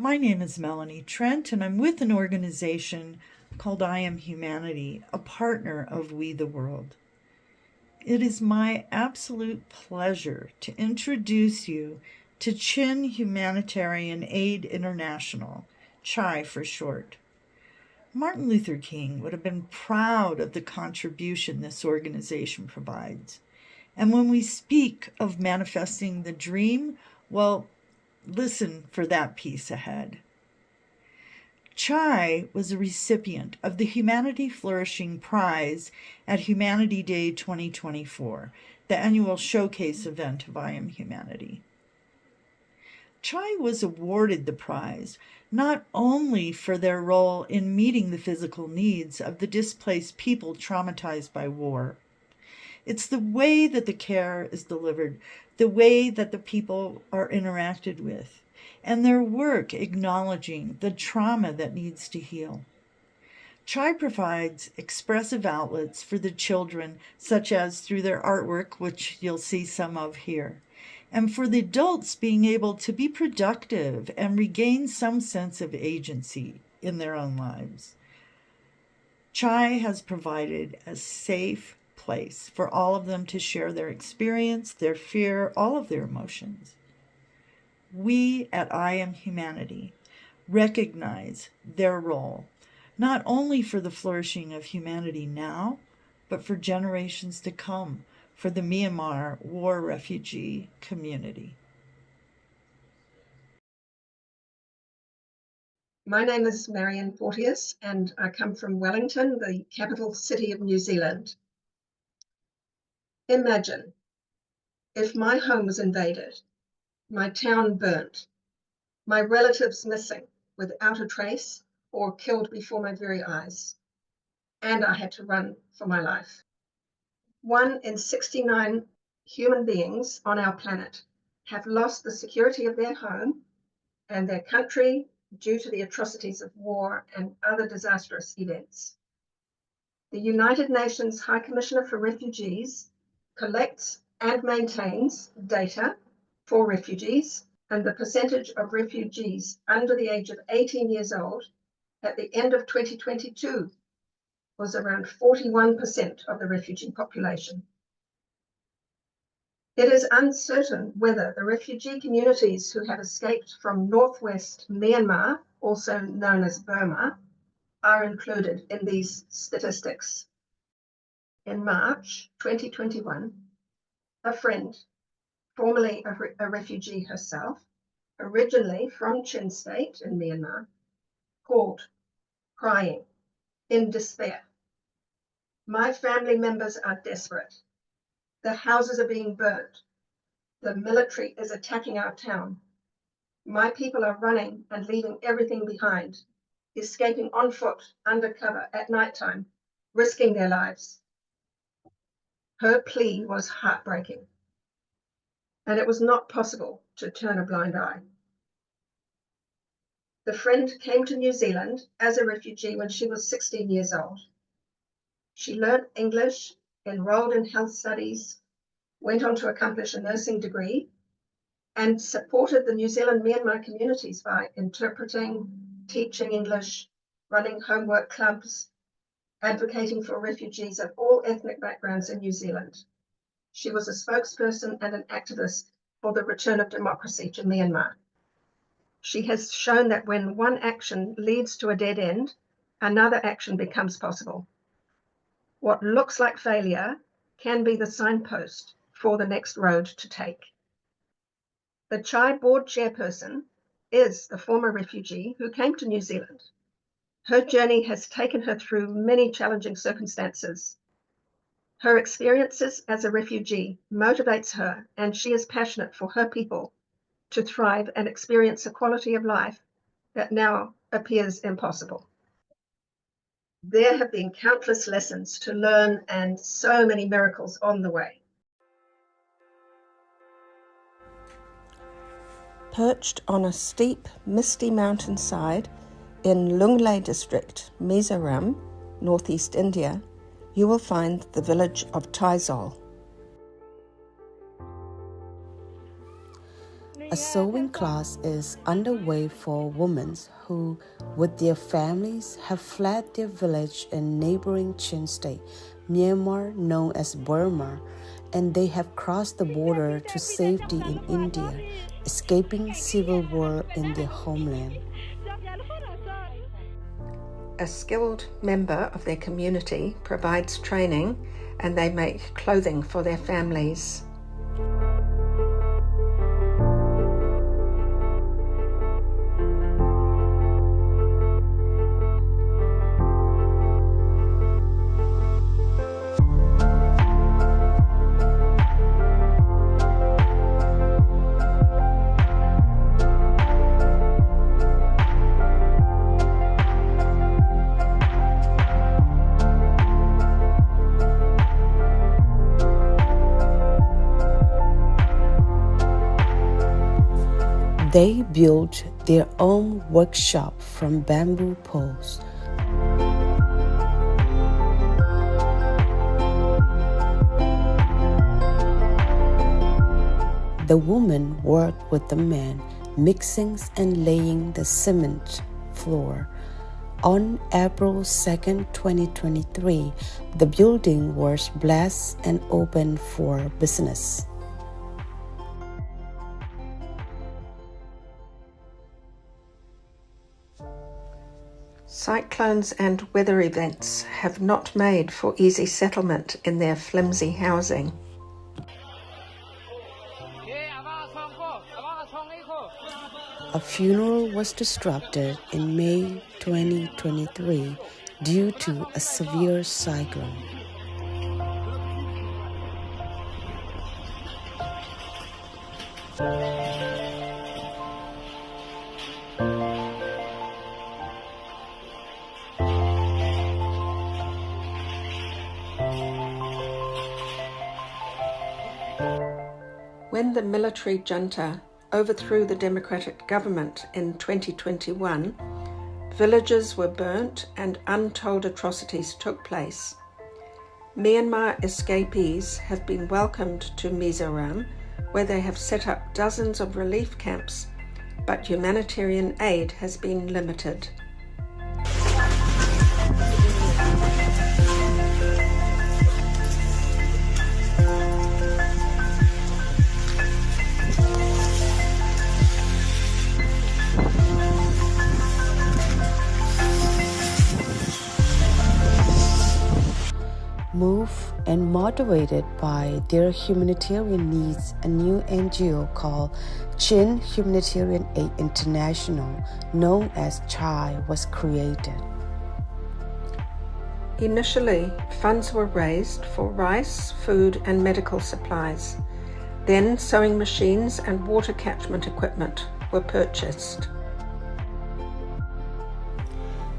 My name is Melanie Trent, and I'm with an organization called I Am Humanity, a partner of We the World. It is my absolute pleasure to introduce you to Chin Humanitarian Aid International, CHI for short. Martin Luther King would have been proud of the contribution this organization provides. And when we speak of manifesting the dream, well, listen for that piece ahead. CHI was a recipient of the Humanity Flourishing Prize at Humanity Day 2024, the annual showcase event of I Am Humanity. CHI was awarded the prize not only for their role in meeting the physical needs of the displaced people traumatized by war. It's the way that the care is delivered, the way that the people are interacted with, and their work acknowledging the trauma that needs to heal. CHI provides expressive outlets for the children, such as through their artwork, which you'll see some of here, and for the adults being able to be productive and regain some sense of agency in their own lives. CHI has provided a safe place for all of them to share their experience, their fear, all of their emotions. We at I Am Humanity recognize their role, not only for the flourishing of humanity now, but for generations to come, for the Myanmar war refugee community. My name is Marion Porteous, and I come from Wellington, the capital city of New Zealand. Imagine if my home was invaded, my town burnt, my relatives missing without a trace or killed before my very eyes, and I had to run for my life. 1 in 69 human beings on our planet have lost the security of their home and their country due to the atrocities of war and other disastrous events. The United Nations High Commissioner for Refugees collects and maintains data for refugees, and the percentage of refugees under the age of 18 years old at the end of 2022 was around 41% of the refugee population. It is uncertain whether the refugee communities who have escaped from northwest Myanmar, also known as Burma, are included in these statistics. In March 2021, a friend, formerly a refugee herself, originally from Chin State in Myanmar, called, crying, in despair. My family members are desperate. The houses are being burnt. The military is attacking our town. My people are running and leaving everything behind, escaping on foot, under cover, at nighttime, risking their lives. Her plea was heartbreaking, and it was not possible to turn a blind eye. The friend came to New Zealand as a refugee when she was 16 years old. She learned English, enrolled in health studies, went on to accomplish a nursing degree, and supported the New Zealand Myanmar communities by interpreting, teaching English, running homework clubs, advocating for refugees of all ethnic backgrounds in New Zealand. She was a spokesperson and an activist for the return of democracy to Myanmar. She has shown that when one action leads to a dead end, another action becomes possible. What looks like failure can be the signpost for the next road to take. The CHI board chairperson is the former refugee who came to New Zealand. Her journey has taken her through many challenging circumstances. Her experiences as a refugee motivates her, and she is passionate for her people to thrive and experience a quality of life that now appears impossible. There have been countless lessons to learn and so many miracles on the way. Perched on a steep, misty mountainside in Lunglei district, Mizoram, northeast India, you will find the village of Taizol. A sewing class is underway for women who, with their families, have fled their village in neighboring Chin State, Myanmar, known as Burma, and they have crossed the border to safety in India, escaping civil war in their homeland. A skilled member of their community provides training, and they make clothing for their families. They built their own workshop from bamboo poles. The women worked with the men, mixing and laying the cement floor. On April 2nd, 2023, the building was blessed and opened for business. Cyclones and weather events have not made for easy settlement in their flimsy housing. A funeral was disrupted in May 2023 due to a severe cyclone. When the military junta overthrew the democratic government in 2021, villages were burnt and untold atrocities took place. Myanmar escapees have been welcomed to Mizoram, where they have set up dozens of relief camps, but humanitarian aid has been limited. Moved and motivated by their humanitarian needs, a new NGO called Chin Humanitarian Aid International, known as CHAI, was created. Initially, funds were raised for rice, food, and medical supplies. Then sewing machines and water catchment equipment were purchased.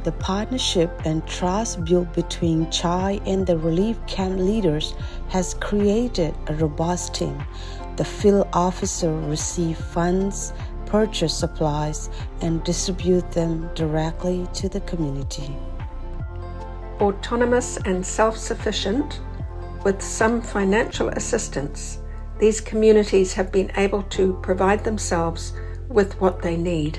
The partnership and trust built between CHAI and the relief camp leaders has created a robust team. The field officer receives funds, purchase supplies, and distribute them directly to the community. Autonomous and self-sufficient, with some financial assistance, these communities have been able to provide themselves with what they need.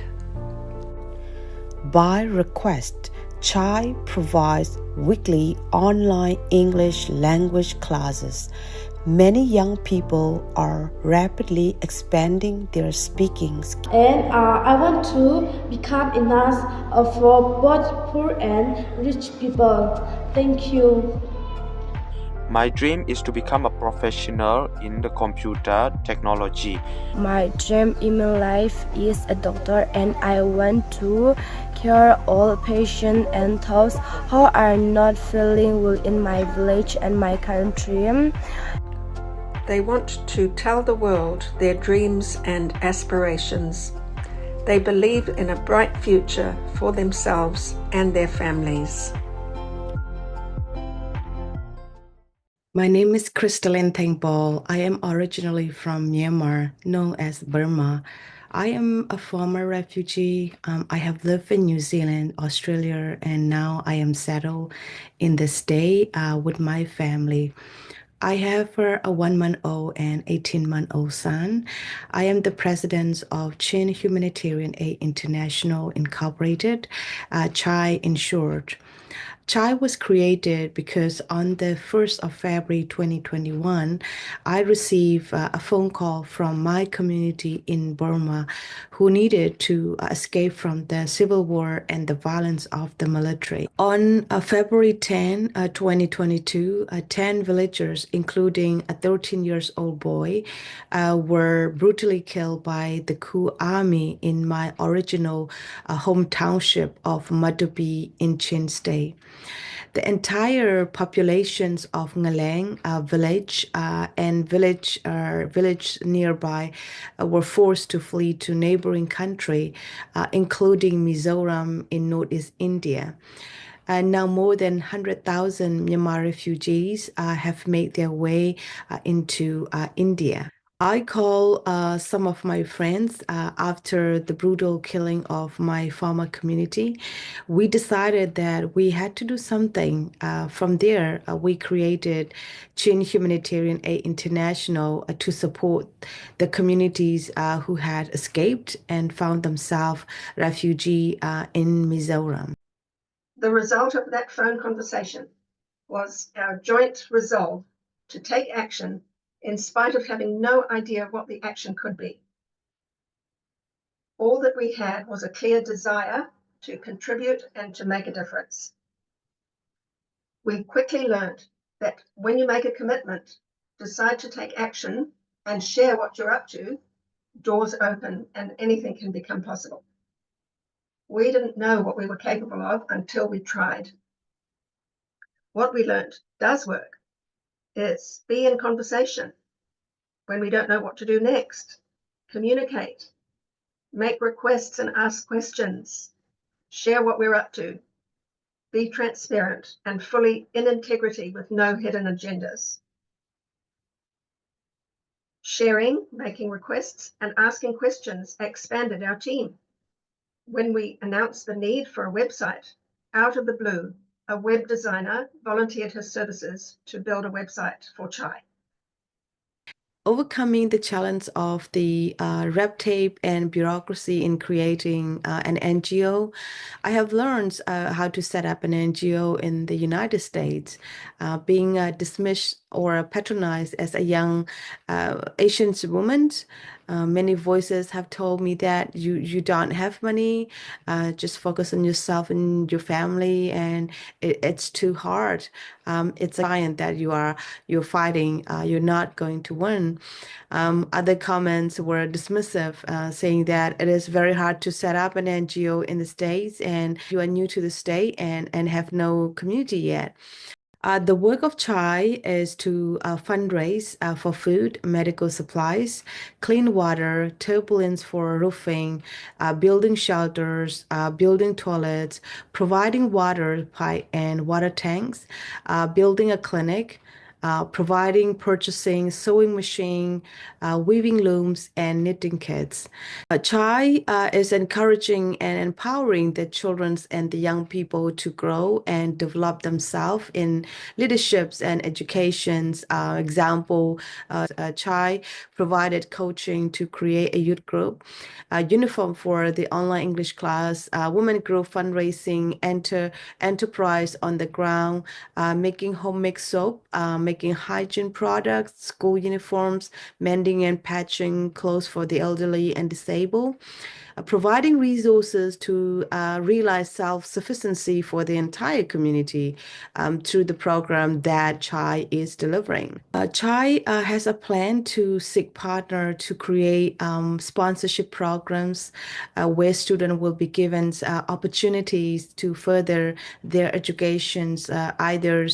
By request, CHAI provides weekly online English language classes. Many young people are rapidly expanding their speaking skills. And I want to become enough for both poor and rich people. Thank you. My dream is to become a professional in the computer technology. My dream in my life is a doctor, and I want to cure all patients and those who are not feeling well in my village and my country. They want to tell the world their dreams and aspirations. They believe in a bright future for themselves and their families. My name is Christalin Thangpawl. I am originally from Myanmar, known as Burma. I am a former refugee. I have lived in New Zealand, Australia, and now I am settled in the state with my family. I have a 1-month-old and 18-month-old son. I am the president of Chin Humanitarian Aid International Incorporated, CHI in short. CHI was created because on the 1st of February 2021, I received a phone call from my community in Burma who needed to escape from the civil war and the violence of the military. On February 10, 2022, 10 villagers, including a 13-year-old boy, were brutally killed by the coup army in my original home township of Matupi in Chin State. The entire populations of Ngaleng village and village nearby were forced to flee to neighboring country, including Mizoram in northeast India. And now more than 100,000 Myanmar refugees have made their way into India. I call some of my friends after the brutal killing of my former community. We decided that we had to do something. From there, we created Chin Humanitarian Aid International to support the communities who had escaped and found themselves refugee in Mizoram. The result of that phone conversation was our joint resolve to take action in spite of having no idea what the action could be. All that we had was a clear desire to contribute and to make a difference. We quickly learned that when you make a commitment, decide to take action, and share what you're up to, doors open and anything can become possible. We didn't know what we were capable of until we tried. What we learned does work. Is be in conversation when we don't know what to do next. Communicate, make requests and ask questions, share what we're up to, be transparent and fully in integrity with no hidden agendas. Sharing, making requests, and asking questions expanded our team. When we announced the need for a website, out of the blue, a web designer volunteered his services to build a website for CHI. Overcoming the challenge of the red tape and bureaucracy in creating an NGO, I have learned how to set up an NGO in the United States. Being dismissed or patronized as a young Asian woman, many voices have told me that you don't have money, just focus on yourself and your family, and it's too hard. It's a giant that you're fighting. You're not going to win. Other comments were dismissive, saying that it is very hard to set up an NGO in the States, and you are new to the state and have no community yet. The work of CHI is to fundraise for food, medical supplies, clean water, turbulence for roofing, building shelters, building toilets, providing water pipe and water tanks, building a clinic, providing, purchasing, sewing machine, weaving looms, and knitting kits. CHI is encouraging and empowering the children and the young people to grow and develop themselves in leaderships and educations. Example, CHI provided coaching to create a youth group, uniform for the online English class, women group fundraising, enterprise on the ground, making homemade soap, making hygiene products, school uniforms, mending and patching clothes for the elderly and disabled, providing resources to realize self-sufficiency for the entire community through the program that CHI is delivering. CHI has a plan to seek partner to create sponsorship programs where students will be given opportunities to further their educations either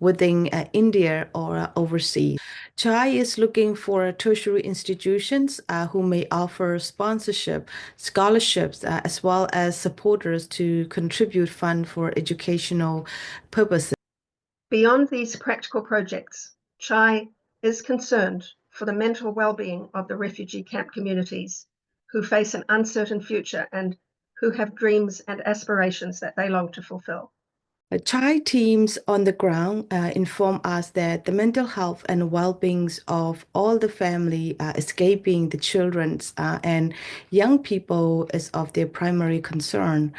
within India or overseas. CHI is looking for tertiary institutions who may offer sponsorship, scholarships, as well as supporters to contribute funds for educational purposes. Beyond these practical projects, CHI is concerned for the mental well-being of the refugee camp communities who face an uncertain future and who have dreams and aspirations that they long to fulfill. Child teams on the ground inform us that the mental health and well-being of all the family escaping the children's and young people is of their primary concern.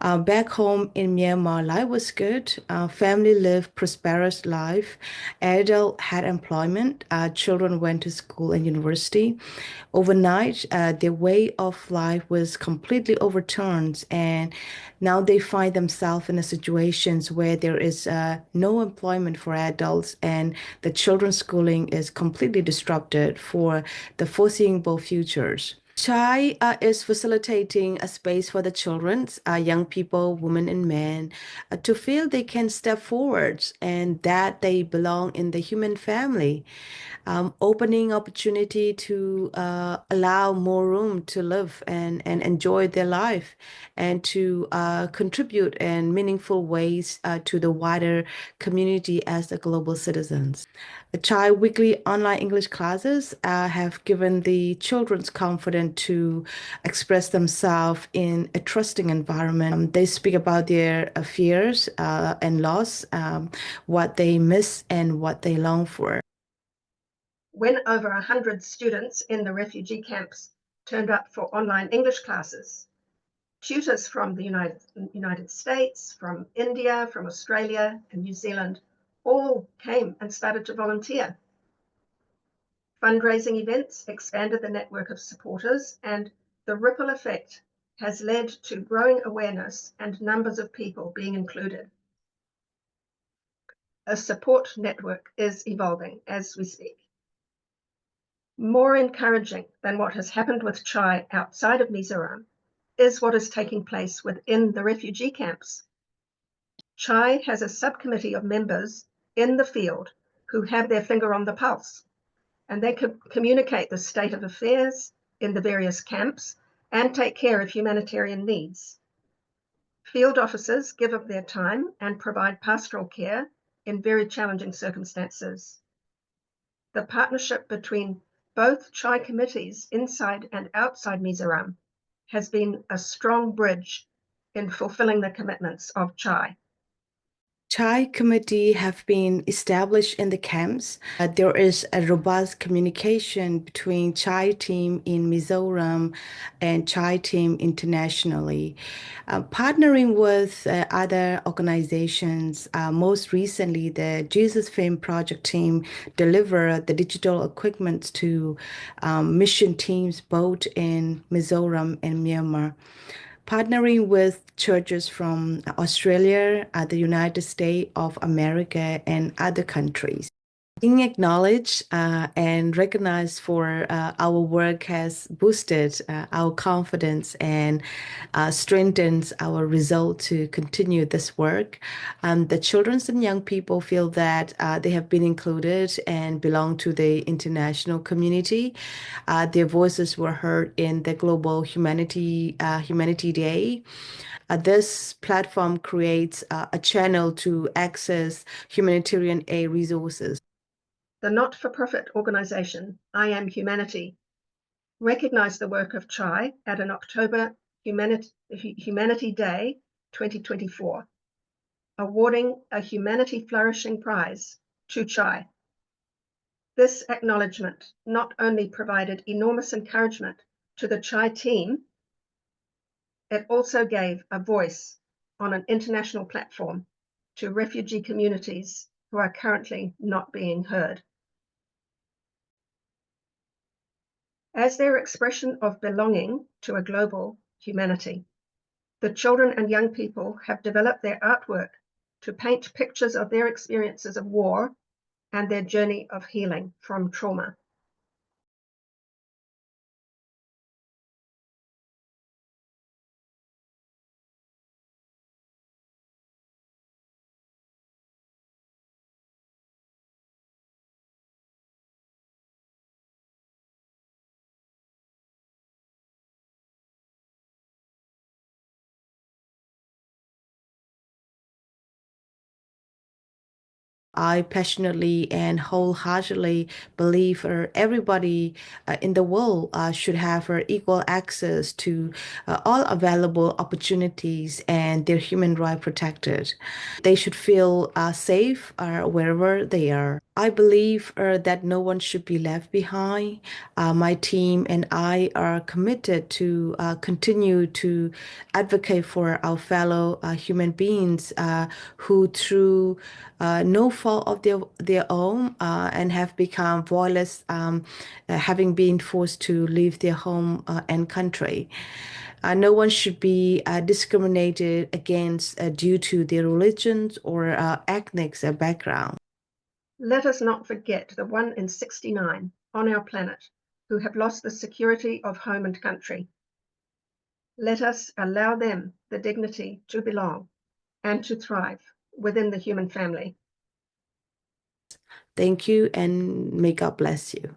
Back home in Myanmar, life was good. Family lived prosperous life. Adult had employment. Children went to school and university. Overnight, their way of life was completely overturned, and now they find themselves in a situations where there is no employment for adults, and the children's schooling is completely disrupted for the foreseeable futures. Chai is facilitating a space for the children, young people, women, and men to feel they can step forward and that they belong in the human family, opening opportunity to allow more room to live and enjoy their life and to contribute in meaningful ways to the wider community as the global citizens. The Child weekly online English classes have given the children's confidence to express themselves in a trusting environment. They speak about their fears and loss, what they miss and what they long for. When over 100 students in the refugee camps turned up for online English classes, tutors from the United States, from India, from Australia and New Zealand all came and started to volunteer. Fundraising events expanded the network of supporters, and the ripple effect has led to growing awareness and numbers of people being included. A support network is evolving as we speak. More encouraging than what has happened with Chai outside of Mizoram is what is taking place within the refugee camps. Chai has a subcommittee of members in the field who have their finger on the pulse, and they could communicate the state of affairs in the various camps and take care of humanitarian needs. Field officers give of their time and provide pastoral care in very challenging circumstances. The partnership between both Chai committees inside and outside Mizoram has been a strong bridge in fulfilling the commitments of Chai. Chai committee have been established in the camps. There is a robust communication between Chai team in Mizoram and Chai team internationally. Partnering with other organizations, most recently the Jesus Film Project team delivered the digital equipment to mission teams both in Mizoram and Myanmar. Partnering with churches from Australia, the United States of America, and other countries. Being acknowledged and recognized for our work has boosted our confidence and strengthens our resolve to continue this work. The children and young people feel that they have been included and belong to the international community. Their voices were heard in the Global Humanity Day. This platform creates a channel to access humanitarian aid resources. The not-for-profit organization I Am Humanity recognized the work of Chai at an October Humanity Day 2024, awarding a Humanity Flourishing Prize to Chai. This acknowledgement not only provided enormous encouragement to the Chai team, it also gave a voice on an international platform to refugee communities who are currently not being heard. As their expression of belonging to a global humanity, the children and young people have developed their artwork to paint pictures of their experiences of war and their journey of healing from trauma. I passionately and wholeheartedly believe everybody in the world should have equal access to all available opportunities and their human rights protected. They should feel safe wherever they are. I believe that no one should be left behind. My team and I are committed to continue to advocate for our fellow human beings who, through no fault of their own, and have become voiceless, having been forced to leave their home and country. No one should be discriminated against due to their religions or ethnic background. Let us not forget the 1 in 69 on our planet who have lost the security of home and country. Let us allow them the dignity to belong and to thrive within the human family. Thank you, and may God bless you.